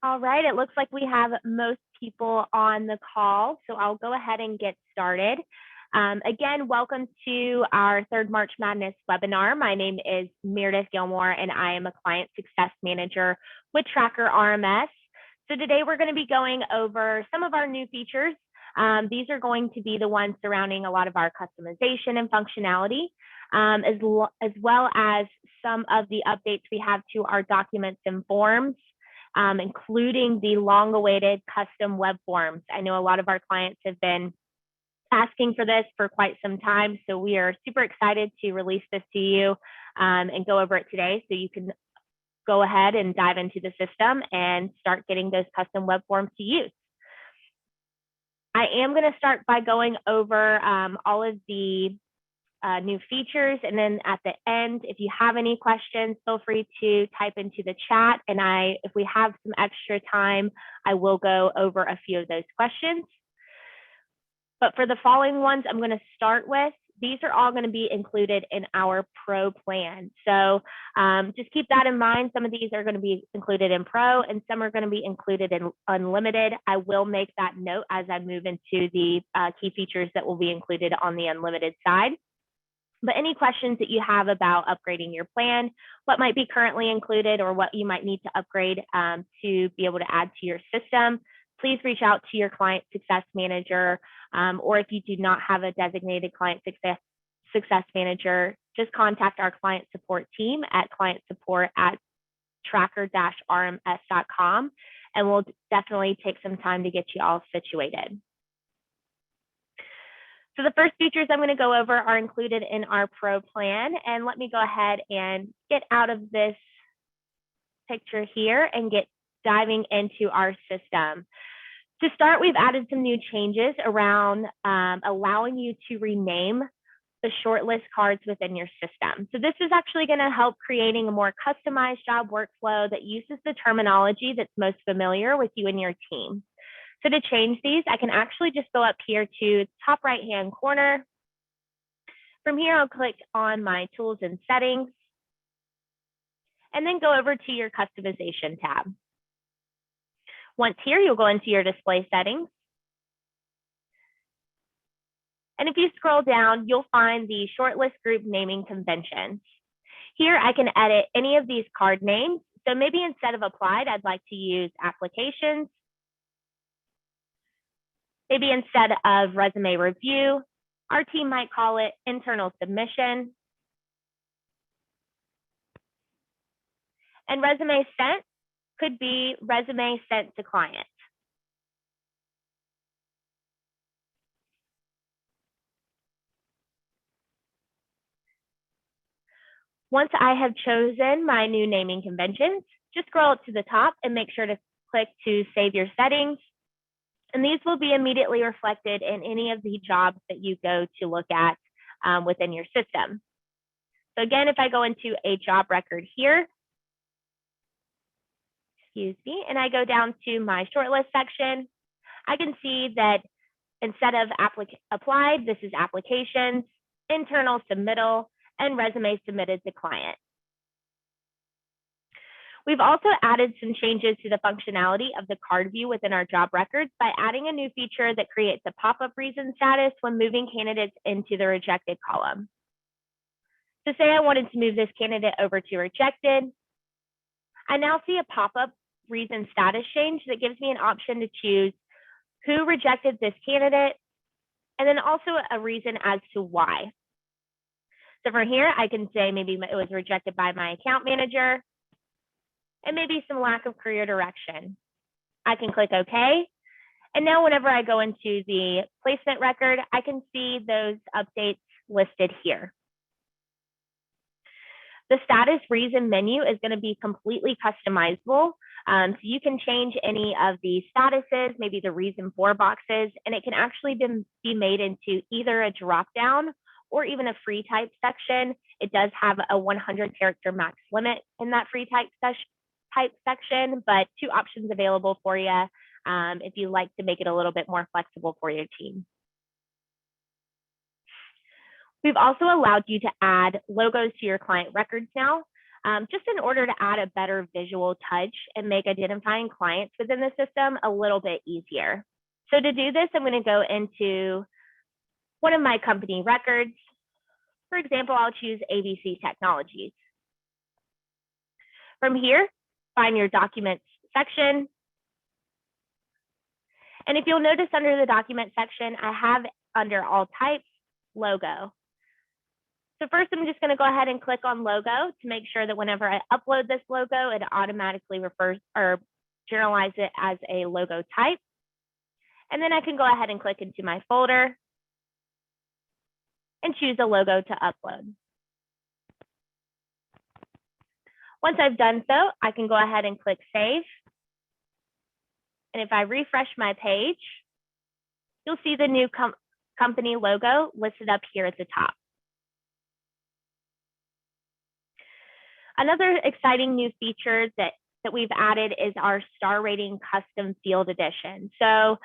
All right, it looks like we have most people on the call, so I'll go ahead and get started. Again, welcome to our third March Madness webinar. My name is Meredith Gilmore, and I am a Client Success Manager with Tracker RMS. So today we're going to be going over some of our new features. These are going to be the ones surrounding a lot of our customization and functionality, as well as some of the updates we have to our documents and forms. Including the long-awaited custom web forms. I know a lot of our clients have been asking for this for quite some time, so we are super excited to release this to you and go over it today so you can go ahead and dive into the system and start getting those custom web forms to use. I am going to start by going over all of the new features, and then at the end, if you have any questions, feel free to type into the chat, and if we have some extra time, I will go over a few of those questions. But for the following ones I'm going to start with, these are all going to be included in our Pro plan. So just keep that in mind. Some of these are going to be included in Pro and some are going to be included in Unlimited. I will make that note as I move into the key features that will be included on the Unlimited side. But any questions that you have about upgrading your plan, what might be currently included or what you might need to upgrade to be able to add to your system, please reach out to your Client Success Manager, or if you do not have a designated Client Success Manager, just contact our client support team at clientsupport@tracker-rms.com, and we'll definitely take some time to get you all situated. So the first features I'm going to go over are included in our Pro plan, and let me go ahead and get out of this picture here and get diving into our system. To start, we've added some new changes around allowing you to rename the shortlist cards within your system. So this is actually going to help creating a more customized job workflow that uses the terminology that's most familiar with you and your team. So to change these, I can actually just go up here to the top right-hand corner. From here, I'll click on my Tools and Settings, and then go over to your Customization tab. Once here, you'll go into your Display Settings. And if you scroll down, you'll find the Shortlist Group Naming Conventions. Here, I can edit any of these card names. So maybe instead of Applied, I'd like to use Applications. Maybe instead of Resume Review, our team might call it Internal Submission. And Resume Sent could be Resume Sent to Client. Once I have chosen my new naming conventions, just scroll up to the top and make sure to click to Save Your Settings. And these will be immediately reflected in any of the jobs that you go to look at within your system. So again, if I go into a job record here, and I go down to my shortlist section, I can see that instead of Applied, this is Applications, Internal Submittal, and Resume Submitted to Client. We've also added some changes to the functionality of the card view within our job records by adding a new feature that creates a pop-up reason status when moving candidates into the rejected column. So say I wanted to move this candidate over to rejected. I now see a pop-up reason status change that gives me an option to choose who rejected this candidate, and then also a reason as to why. So from here, I can say maybe it was rejected by my account manager, and maybe some lack of career direction. I can click OK. And now whenever I go into the placement record, I can see those updates listed here. The status reason menu is going to be completely customizable. So you can change any of the statuses, maybe the reason for boxes, and it can actually be made into either a drop-down or even a free type section. It does have a 100 character max limit in that free type section, but two options available for you if you like to make it a little bit more flexible for your team. We've also allowed you to add logos to your client records now. just in order to add a better visual touch and make identifying clients within the system a little bit easier. So to do this, I'm going to go into one of my company records. For example, I'll choose ABC Technologies. From here, find your documents section. And if you'll notice under the document section, I have under all types, logo. So first, I'm just going to go ahead and click on logo to make sure that whenever I upload this logo, it automatically refers or generalize it as a logo type. And then I can go ahead and click into my folder and choose a logo to upload. Once I've done so, I can go ahead and click save. And if I refresh my page, you'll see the new company logo listed up here at the top. Another exciting new feature that we've added is our star rating custom field edition. So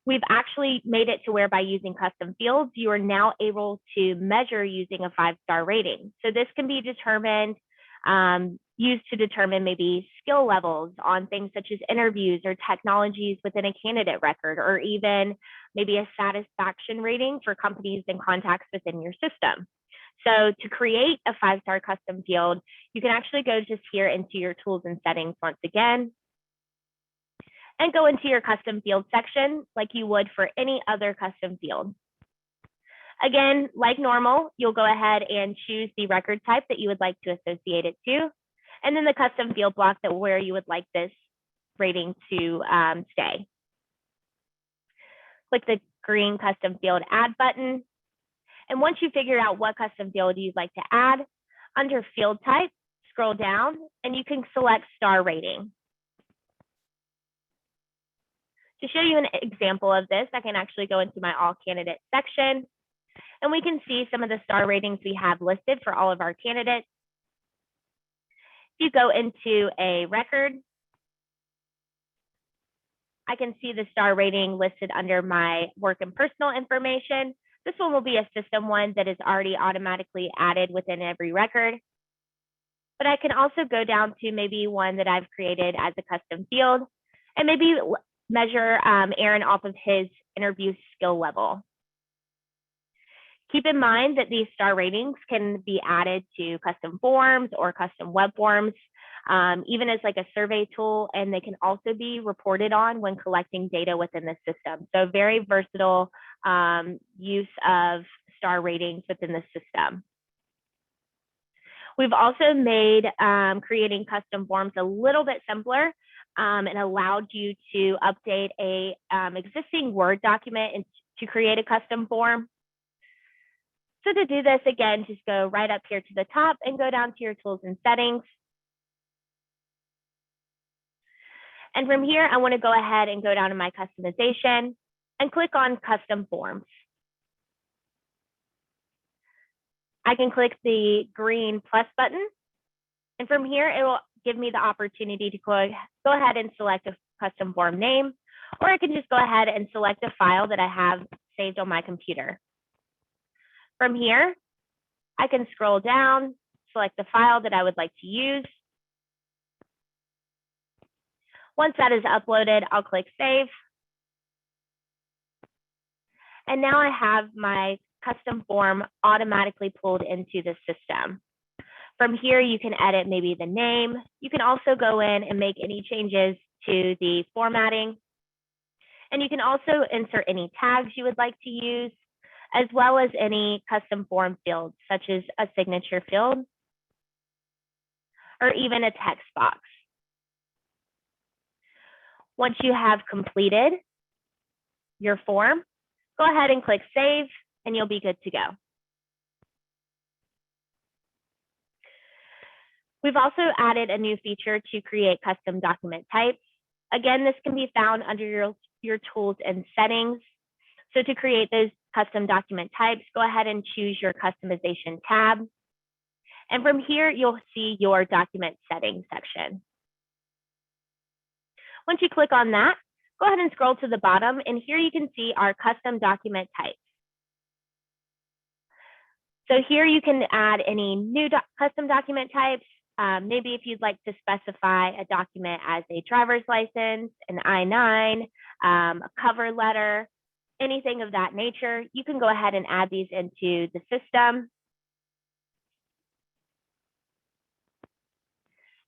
we've actually made it to where by using custom fields, you are now able to measure using a 5-star rating. So this can be determined, used to determine maybe skill levels on things such as interviews or technologies within a candidate record, or even maybe a satisfaction rating for companies and contacts within your system. So to create a 5-star custom field, you can actually go just here into your tools and settings once again, and go into your custom field section like you would for any other custom field. Again, like normal, you'll go ahead and choose the record type that you would like to associate it to, and then the custom field block that where you would like this rating to stay. Click the green custom field add button. And once you figure out what custom field you'd like to add, under field type, scroll down and you can select star rating. To show you an example of this, I can actually go into my all candidates section, and we can see some of the star ratings we have listed for all of our candidates. If you go into a record, I can see the star rating listed under my work and personal information. This one will be a system one that is already automatically added within every record. But I can also go down to maybe one that I've created as a custom field and maybe measure Aaron off of his interview skill level. Keep in mind that these star ratings can be added to custom forms or custom web forms, even as like a survey tool, and they can also be reported on when collecting data within the system. So very versatile use of star ratings within the system. We've also made creating custom forms a little bit simpler and allowed you to update a existing Word document and to create a custom form. So to do this, again, just go right up here to the top and go down to your tools and settings. And from here, I want to go ahead and go down to my customization and click on custom forms. I can click the green plus button. And from here, it will give me the opportunity to go ahead and select a custom form name, or I can just go ahead and select a file that I have saved on my computer. From here, I can scroll down, select the file that I would like to use. Once that is uploaded, I'll click save. And now I have my custom form automatically pulled into the system. From here, you can edit maybe the name. You can also go in and make any changes to the formatting. And you can also insert any tags you would like to use, as well as any custom form fields, such as a signature field or even a text box. Once you have completed your form, go ahead and click save, and you'll be good to go. We've also added a new feature to create custom document types. Again, this can be found under your tools and settings. So to create those custom document types, go ahead and choose your customization tab. And from here, you'll see your document settings section. Once you click on that, go ahead and scroll to the bottom, and here you can see our custom document types. So here you can add any new custom document types. Maybe if you'd like to specify a document as a driver's license, an I-9, a cover letter, anything of that nature, you can go ahead and add these into the system.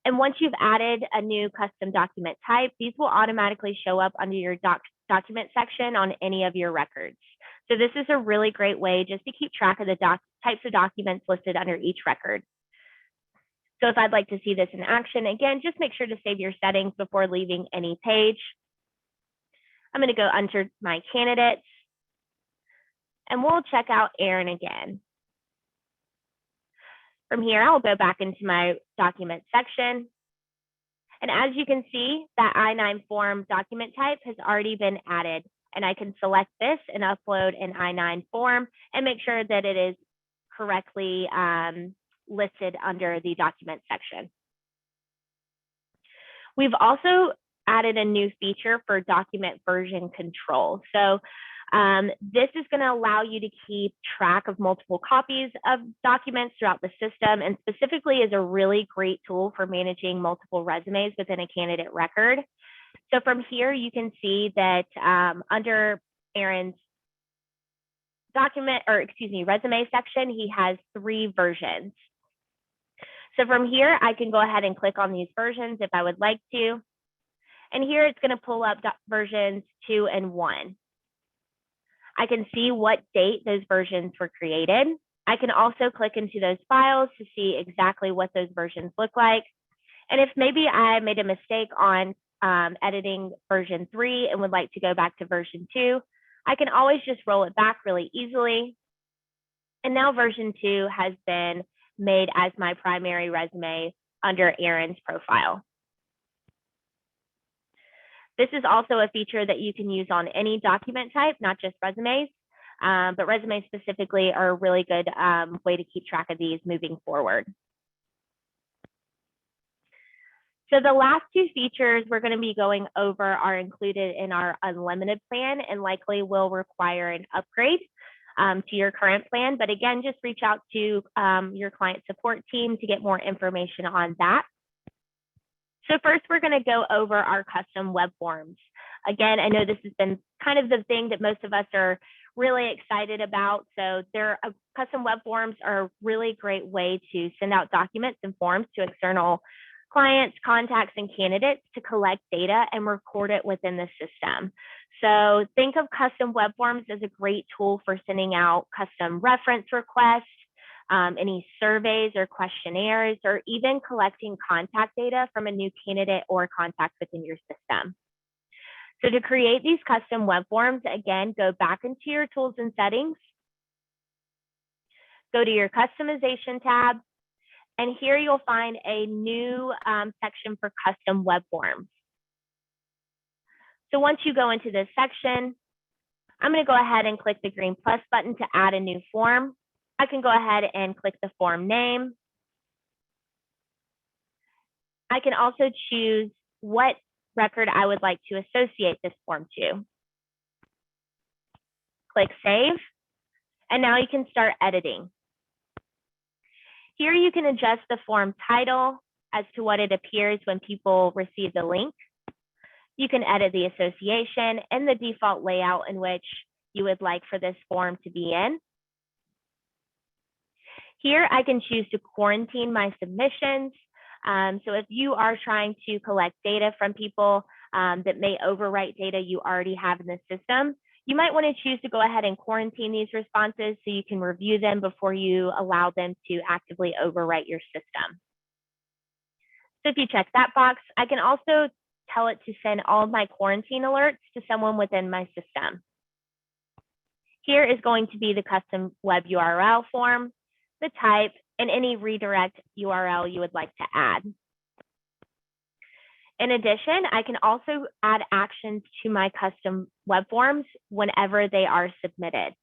And once you've added a new custom document type, these will automatically show up under your document section on any of your records. So this is a really great way just to keep track of the types of documents listed under each record. So if I'd like to see this in action, again, just make sure to save your settings before leaving any page. I'm going to go under my candidates, and we'll check out Aaron again. From here, I'll go back into my document section. And as you can see, that I-9 form document type has already been added. And I can select this and upload an I-9 form and make sure that it is correctly listed under the document section. We've also added a new feature for document version control. So this is going to allow you to keep track of multiple copies of documents throughout the system, and specifically is a really great tool for managing multiple resumes within a candidate record. So from here, you can see that under Aaron's resume section, he has 3 versions. So from here, I can go ahead and click on these versions if I would like to. And here it's going to pull up versions 2 and 1. I can see what date those versions were created. I can also click into those files to see exactly what those versions look like. And if maybe I made a mistake on editing version 3 and would like to go back to version 2, I can always just roll it back really easily. And now version 2 has been made as my primary resume under Aaron's profile. This is also a feature that you can use on any document type, not just resumes, but resumes specifically are a really good way to keep track of these moving forward. So the last 2 features we're going to be going over are included in our unlimited plan and likely will require an upgrade to your current plan. But again, just reach out to your client support team to get more information on that. So first, we're going to go over our custom web forms. Again, I know this has been kind of the thing that most of us are really excited about. So custom web forms are a really great way to send out documents and forms to external clients, contacts, and candidates to collect data and record it within the system. So think of custom web forms as a great tool for sending out custom reference requests, any surveys or questionnaires, or even collecting contact data from a new candidate or contact within your system. So to create these custom web forms, again, go back into your tools and settings, go to your customization tab, and here you'll find a new section for custom web forms. So once you go into this section, I'm going to go ahead and click the green plus button to add a new form. I can go ahead and click the form name. I can also choose what record I would like to associate this form to. Click Save, and now you can start editing. Here you can adjust the form title as to what it appears when people receive the link. You can edit the association and the default layout in which you would like for this form to be in. Here I can choose to quarantine my submissions. So if you are trying to collect data from people that may overwrite data you already have in the system, you might want to choose to go ahead and quarantine these responses so you can review them before you allow them to actively overwrite your system. So if you check that box, I can also tell it to send all of my quarantine alerts to someone within my system. Here is going to be the custom web URL form, the type, and any redirect URL you would like to add. In addition, I can also add actions to my custom web forms whenever they are submitted.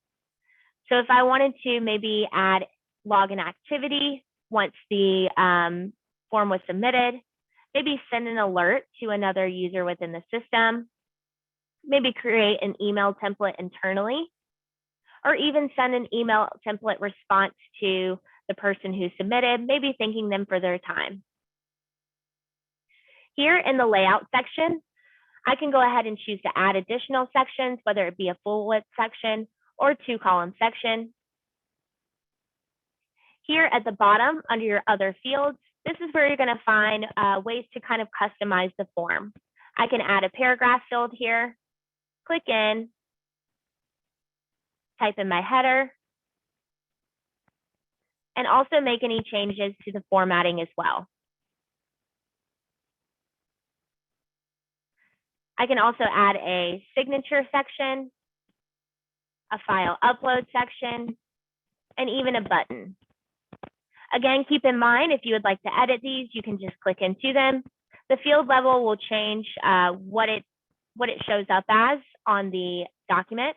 So if I wanted to maybe add login activity once the form was submitted, maybe send an alert to another user within the system, maybe create an email template internally, or even send an email template response to the person who submitted, maybe thanking them for their time. Here in the layout section, I can go ahead and choose to add additional sections, whether it be a full width section or 2-column section. Here at the bottom, under your other fields, this is where you're going to find ways to kind of customize the form. I can add a paragraph field here, click in, type in my header, and also make any changes to the formatting as well. I can also add a signature section, a file upload section, and even a button. Again, keep in mind, if you would like to edit these, you can just click into them. The field level will change what it shows up as on the document.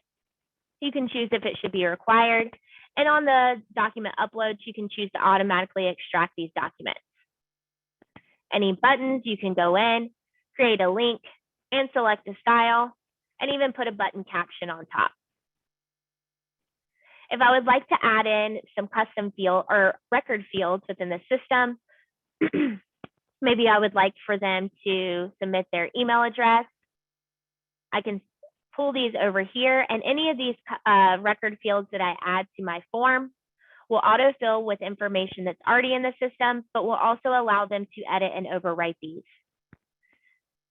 You can choose if it should be required. And on the document uploads, you can choose to automatically extract these documents. Any buttons, you can go in, create a link, and select a style, and even put a button caption on top. If I would like to add in some custom field or record fields within the system, maybe I would like for them to submit their email address. I can pull these over here, and any of these record fields that I add to my form will autofill with information that's already in the system, but will also allow them to edit and overwrite these.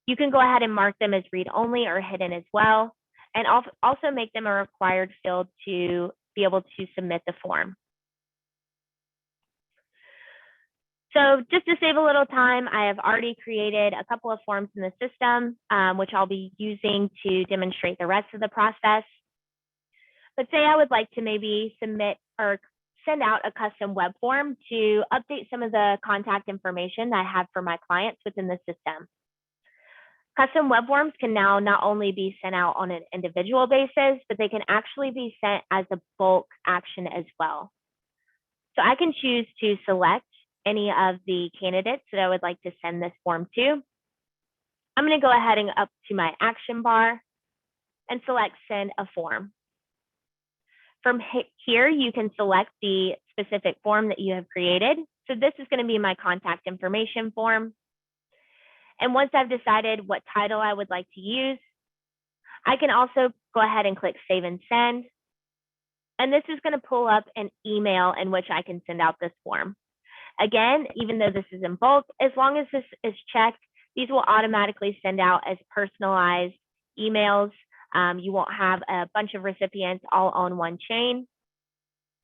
You can go ahead and mark them as read-only or hidden as well, and also make them a required field to be able to submit the form. So just to save a little time, I have already created a couple of forms in the system, which I'll be using to demonstrate the rest of the process. But say I would like to maybe submit or send out a custom web form to update some of the contact information that I have for my clients within the system. Custom web forms can now not only be sent out on an individual basis, but they can actually be sent as a bulk action as well. So I can choose to select any of the candidates that I would like to send this form to. I'm going to go ahead and up to my action bar and select send a form. From here, you can select the specific form that you have created. So this is going to be my contact information form. And once I've decided what title I would like to use, I can also go ahead and click Save and Send. And this is going to pull up an email in which I can send out this form. Again, even though this is in bulk, as long as this is checked, these will automatically send out as personalized emails. You won't have a bunch of recipients all on one chain.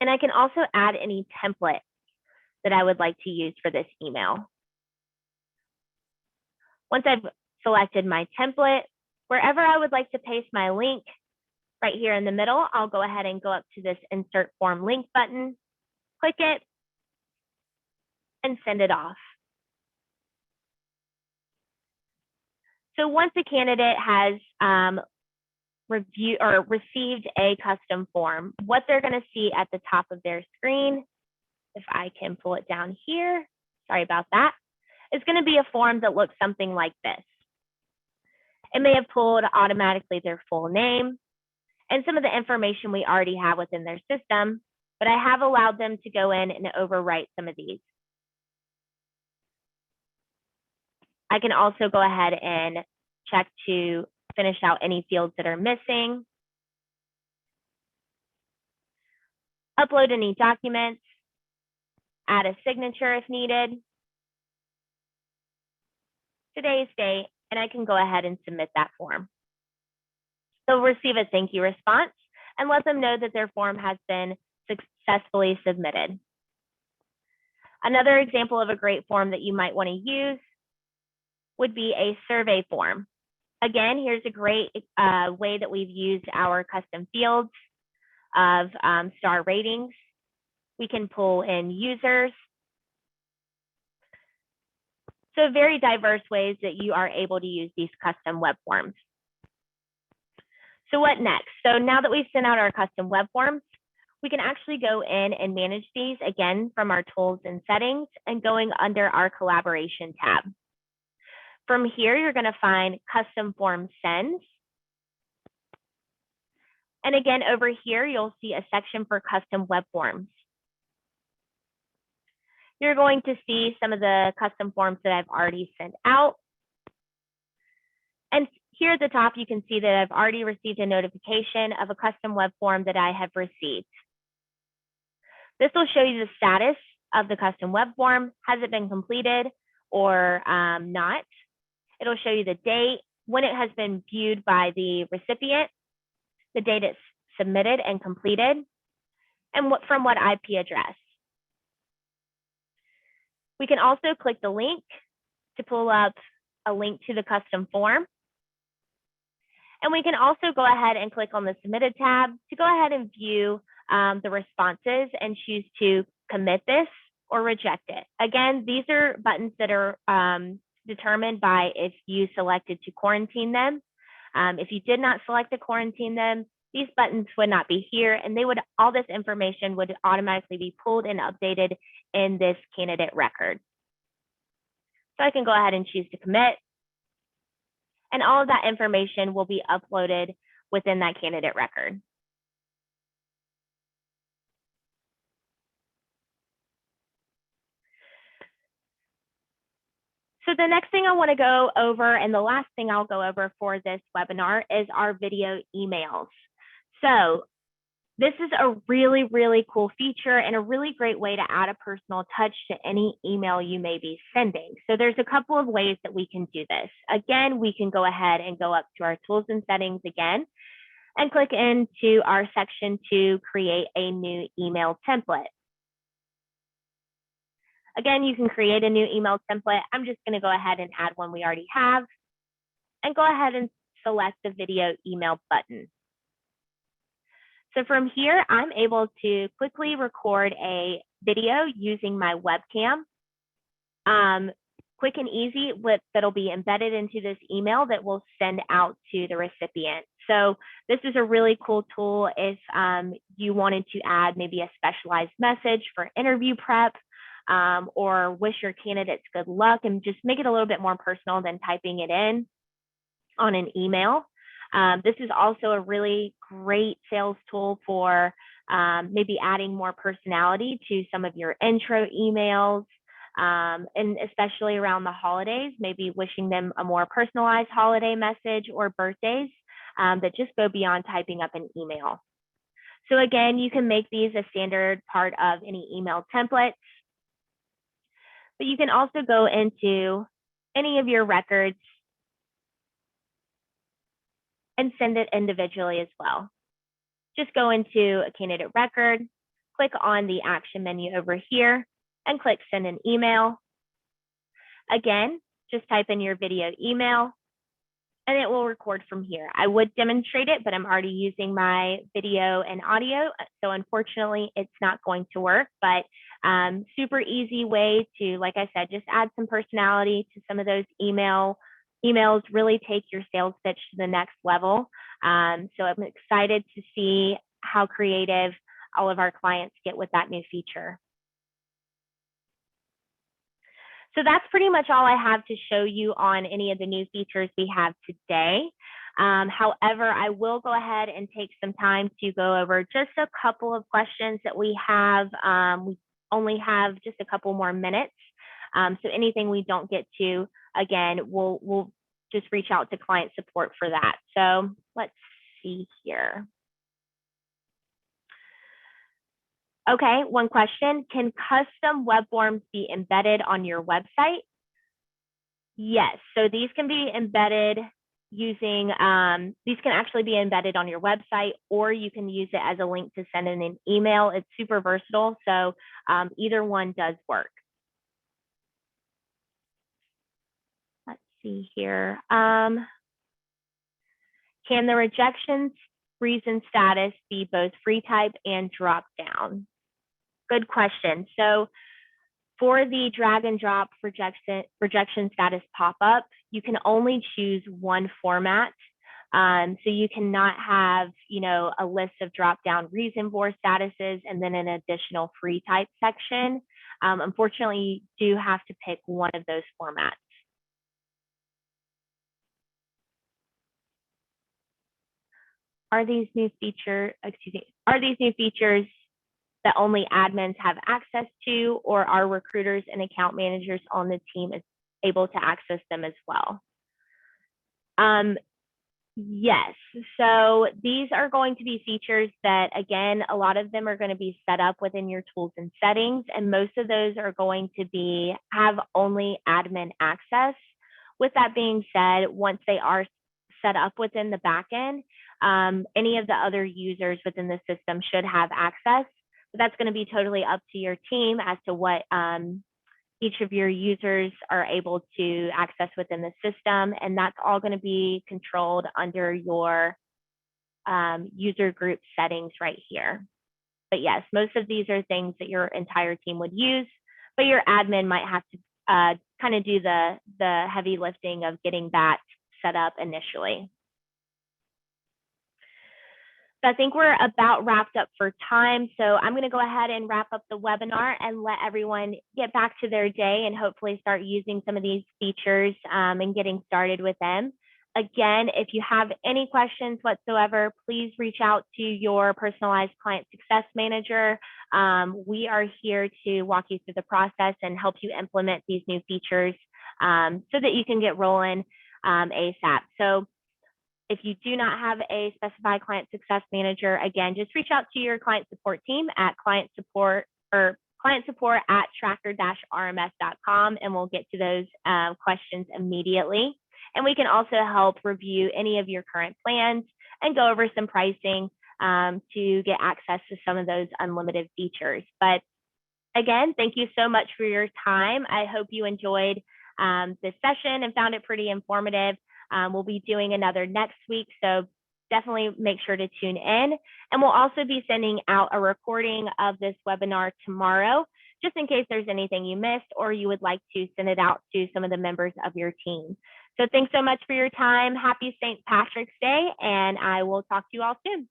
And I can also add any template that I would like to use for this email. Once I've selected my template, wherever I would like to paste my link, right here in the middle, I'll go ahead and go up to this Insert Form Link button, click it, and send it off. So once a candidate has reviewed or received a custom form, what they're going to see at the top of their screen, if I can pull it down here, sorry about that, is going to be a form that looks something like this. It may have pulled automatically their full name and some of the information we already have within their system, but I have allowed them to go in and overwrite some of these. I can also go ahead and check to finish out any fields that are missing, upload any documents, add a signature if needed, today's date, and I can go ahead and submit that form. They'll receive a thank you response and let them know that their form has been successfully submitted. Another example of a great form that you might want to use would be a survey form. Again, here's a great way that we've used our custom fields of star ratings. We can pull in users. So very diverse ways that you are able to use these custom web forms. So what next? So now that we've sent out our custom web forms, we can actually go in and manage these again from our tools and settings and going under our collaboration tab. From here, you're going to find custom form sends. And again, over here, you'll see a section for custom web forms. You're going to see some of the custom forms that I've already sent out. And here at the top, you can see that I've already received a notification of a custom web form that I have received. This will show you the status of the custom web form. Has it been completed or not? It'll show you the date, when it has been viewed by the recipient, the date it's submitted and completed, and from what IP address. We can also click the link to pull up a link to the custom form. And we can also go ahead and click on the Submitted tab to go ahead and view the responses and choose to commit this or reject it. Again, these are buttons that are determined by if you selected to quarantine them. If you did not select to quarantine them, these buttons would not be here, and all this information would automatically be pulled and updated in this candidate record. So I can go ahead and choose to commit, and all of that information will be uploaded within that candidate record. So the next thing I want to go over, and the last thing I'll go over for this webinar, is our video emails. So this is a really, really cool feature and a really great way to add a personal touch to any email you may be sending. So there's a couple of ways that we can do this. Again, we can go ahead and go up to our tools and settings again and click into our section to create a new email template. Again, you can create a new email template. I'm just going to go ahead and add one we already have and go ahead and select the video email button. So from here, I'm able to quickly record a video using my webcam. Quick and easy, that'll be embedded into this email that we'll send out to the recipient. So this is a really cool tool if you wanted to add maybe a specialized message for interview prep, or wish your candidates good luck and just make it a little bit more personal than typing it in on an email. This is also a really great sales tool for maybe adding more personality to some of your intro emails, and especially around the holidays, maybe wishing them a more personalized holiday message or birthdays that just go beyond typing up an email. So again, you can make these a standard part of any email templates, but you can also go into any of your records and send it individually as well. Just go into a candidate record, click on the action menu over here, and click send an email. Again, just type in your video email, and it will record from here. I would demonstrate it, but I'm already using my video and audio, so unfortunately, it's not going to work, but super easy way to, like I said, just add some personality to some of those emails, really take your sales pitch to the next level. So I'm excited to see how creative all of our clients get with that new feature. So that's pretty much all I have to show you on any of the new features we have today. However, I will go ahead and take some time to go over just a couple of questions that we have. We only have just a couple more minutes. So anything we don't get to, again, we'll just reach out to client support for that. So let's see here. Okay, one question. Can custom web forms be embedded on your website? Yes, so these can be embedded using, these can actually be embedded on your website, or you can use it as a link to send in an email. It's super versatile, so either one does work. Let's see here. Can the rejections reason status be both free type and drop down? Good question. So for the drag and drop rejection status pop-up, you can only choose one format. So you cannot have, a list of drop-down reason for statuses and then an additional free type section. Unfortunately, you do have to pick one of those formats. Are these new features that only admins have access to, or are recruiters and account managers on the team able to access them as well? Yes. So these are going to be features that, again, a lot of them are going to be set up within your tools and settings, and most of those are going to be have only admin access. With that being said, once they are set up within the backend, any of the other users within the system should have access. But that's going to be totally up to your team as to what each of your users are able to access within the system. And that's all going to be controlled under your user group settings right here. But yes, most of these are things that your entire team would use, but your admin might have to kind of do the heavy lifting of getting that set up initially. So I think we're about wrapped up for time. So I'm going to go ahead and wrap up the webinar and let everyone get back to their day and hopefully start using some of these features and getting started with them. Again, if you have any questions whatsoever, please reach out to your personalized client success manager. We are here to walk you through the process and help you implement these new features so that you can get rolling ASAP. So if you do not have a specified client success manager, again, just reach out to your client support team at client support at tracker-rms.com, and we'll get to those questions immediately. And we can also help review any of your current plans and go over some pricing to get access to some of those unlimited features. But again, thank you so much for your time. I hope you enjoyed this session and found it pretty informative. We'll be doing another next week, so definitely make sure to tune in. And we'll also be sending out a recording of this webinar tomorrow, just in case there's anything you missed or you would like to send it out to some of the members of your team. So thanks so much for your time. Happy St. Patrick's Day, and I will talk to you all soon.